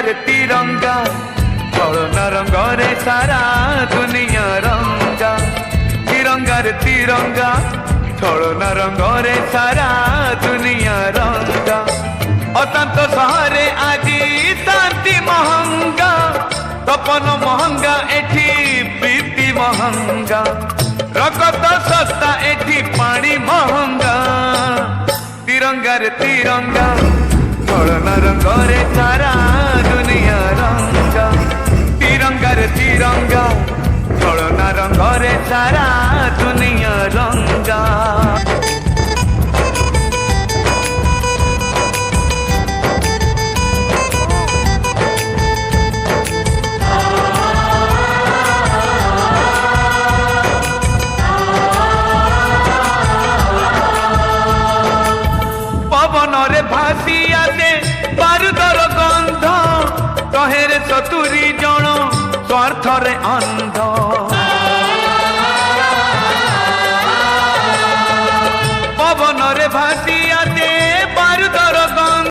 रे तिरंगा चलना रंग रे सारा दुनिया रंगा तिरंगा रे तिरंगा चलना रंग रे सारा दुनिया रंगा अशांत सहरे आजी शांति महंगा तपन महंगा एठी प्रीति महंगा रगत सस्ता एठी पानी महंगा तिरंगा रे तिरंगा चलना रंग रे सारा दुनिया रंगा तिरंगा रे तिरंगा चलना रंग रे सारा दुनिया रंगा पवन रे भासी आसे बारूदर गंध कहेरे सतुरी जन स्वार्थ रे अंध पवन रे भासी